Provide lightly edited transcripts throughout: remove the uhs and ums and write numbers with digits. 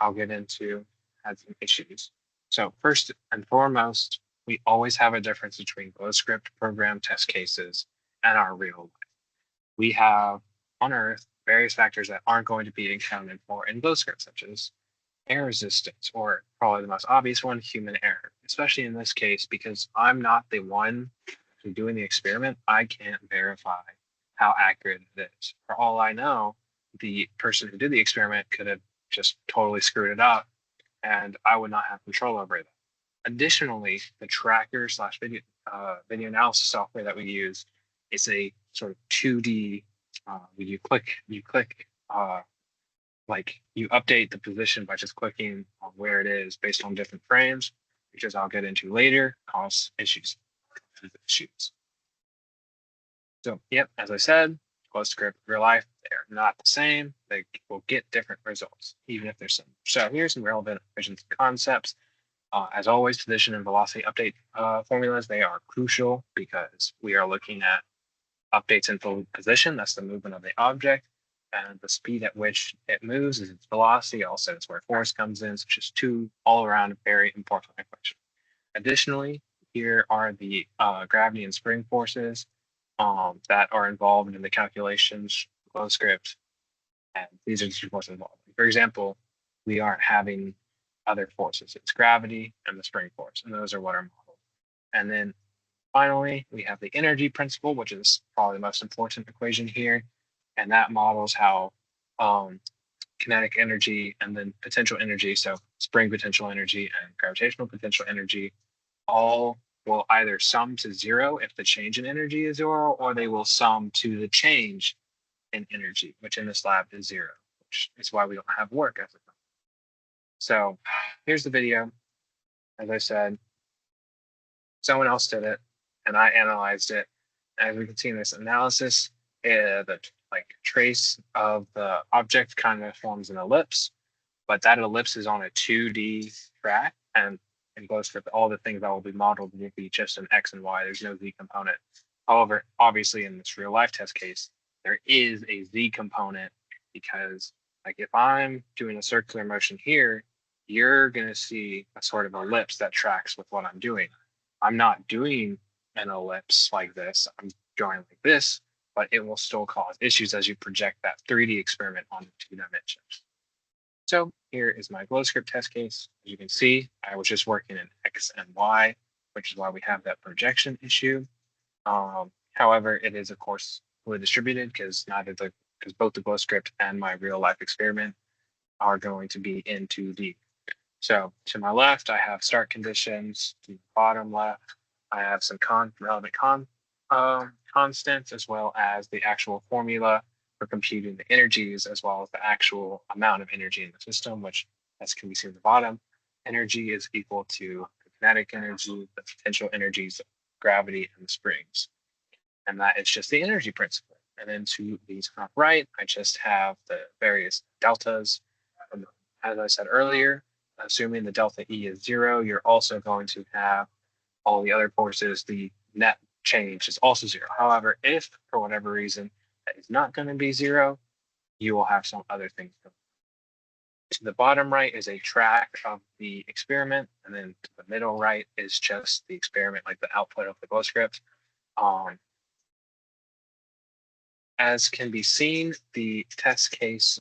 I'll get into had some issues. So first and foremost, we always have a difference between glowscript program test cases and our real life. We have on Earth various factors that aren't going to be accounted for in glowscript, such as air resistance, or probably the most obvious one, human error. Especially in this case, because I'm not the one who's doing the experiment, I can't verify how accurate it is. For all I know, the person who did the experiment could have just totally screwed it up, and I would not have control over it. Additionally, the tracker slash video analysis software that we use is a sort of 2D. You click, like you update the position by just clicking on where it is based on different frames, which as I'll get into later, cause issues. So, yep, as I said, glowscript, real life, they're not the same. They will get different results, even if they're similar. So here's some relevant efficiency concepts. As always, position and velocity update formulas, they are crucial because we are looking at updates in position. That's the movement of the object. And the speed at which it moves is its velocity. Also, it's where force comes in. So just two all around very important equations. Additionally, here are the gravity and spring forces that are involved in the calculations, glowscript, and these are the two forces involved. For example, we aren't having other forces. It's gravity and the spring force, and those are what are modeled. And then finally, we have the energy principle, which is probably the most important equation here, and that models how kinetic energy and then potential energy, so spring potential energy and gravitational potential energy, all will either sum to zero if the change in energy is zero, or they will sum to the change in energy, which in this lab is zero, which is why we don't have work as a company. So here's the video. As I said, someone else did it, and I analyzed it. As we can see in this analysis, the trace of the object kind of forms an ellipse, but that ellipse is on a 2D track, and in glowscript, all the things that will be modeled will be just an X and Y. There's no Z component. However, obviously in this real life test case, there is a Z component because like if I'm doing a circular motion here, you're going to see a sort of ellipse that tracks with what I'm doing. I'm not doing an ellipse like this. I'm drawing like this, but it will still cause issues as you project that 3D experiment onto 2 dimensions. So here is my glowscript test case. As you can see, I was just working in X and Y, which is why we have that projection issue. However, it is of course fully distributed because both the glowscript and my real life experiment are going to be in 2D. So to my left, I have start conditions. To the bottom left, I have some relevant constants, as well as the actual formula for computing the energies, as well as the actual amount of energy in the system, which, as can be seen at the bottom, energy is equal to the kinetic energy, the potential energies, gravity, and the springs. And that is just the energy principle. And then to the top right, I just have the various deltas. As I said earlier, assuming the delta E is 0, you're also going to have all the other forces. The net change is also 0. However, if for whatever reason that is not going to be 0, you will have some other things. To the bottom right is a track of the experiment, and then to the middle right is just the experiment, like the output of the glowscript. As can be seen, the test case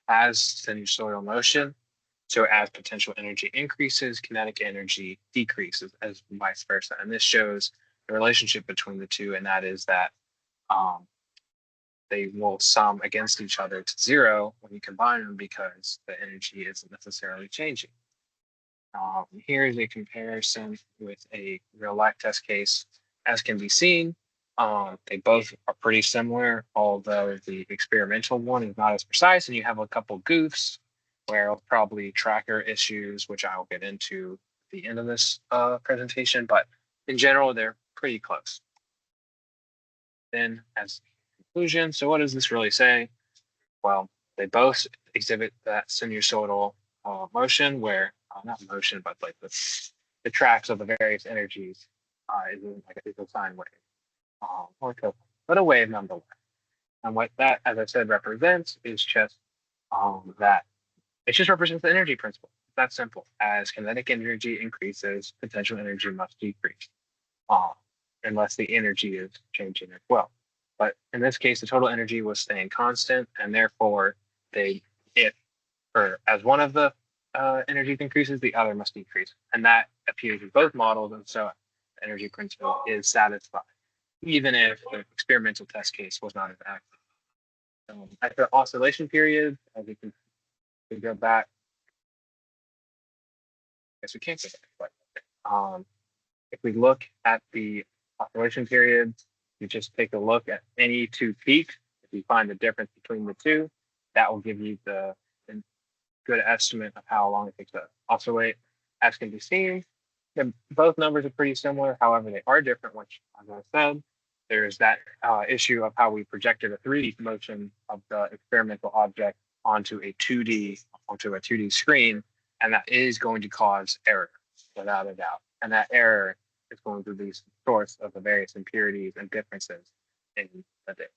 has sinusoidal motion. So as potential energy increases, kinetic energy decreases, as vice versa. And this shows the relationship between the two, and that is that they will sum against each other to 0 when you combine them because the energy isn't necessarily changing. Here's a comparison with a real life test case. As can be seen, they both are pretty similar, although the experimental one is not as precise, and you have a couple goofs where probably tracker issues, which I will get into at the end of this presentation, but in general, they're pretty close. Then as conclusion, so what does this really say? Well, they both exhibit that sinusoidal motion where, not motion, but like the tracks of the various energies is like a sine wave, or but a wave nonetheless. And what that, as I said, represents is just that It just represents the energy principle. It's that simple. As kinetic energy increases, potential energy must decrease, uh, unless the energy is changing as well. But in this case, the total energy was staying constant, and therefore, they if or as one of the energies increases, the other must decrease, and that appears in both models, and so the energy principle is satisfied, even if the experimental test case was not as active. At the oscillation period, as we can go back, I guess we can't go back, but if we look at the oscillation period, you just take a look at any two peaks. If you find the difference between the two, that will give you the good estimate of how long it takes to oscillate. As can be seen, both numbers are pretty similar. However, they are different, which, as I said, there's that issue of how we projected a 3D motion of the experimental object onto a 2D screen, and that is going to cause error without a doubt. And that error is going to be the source of the various impurities and differences in the data.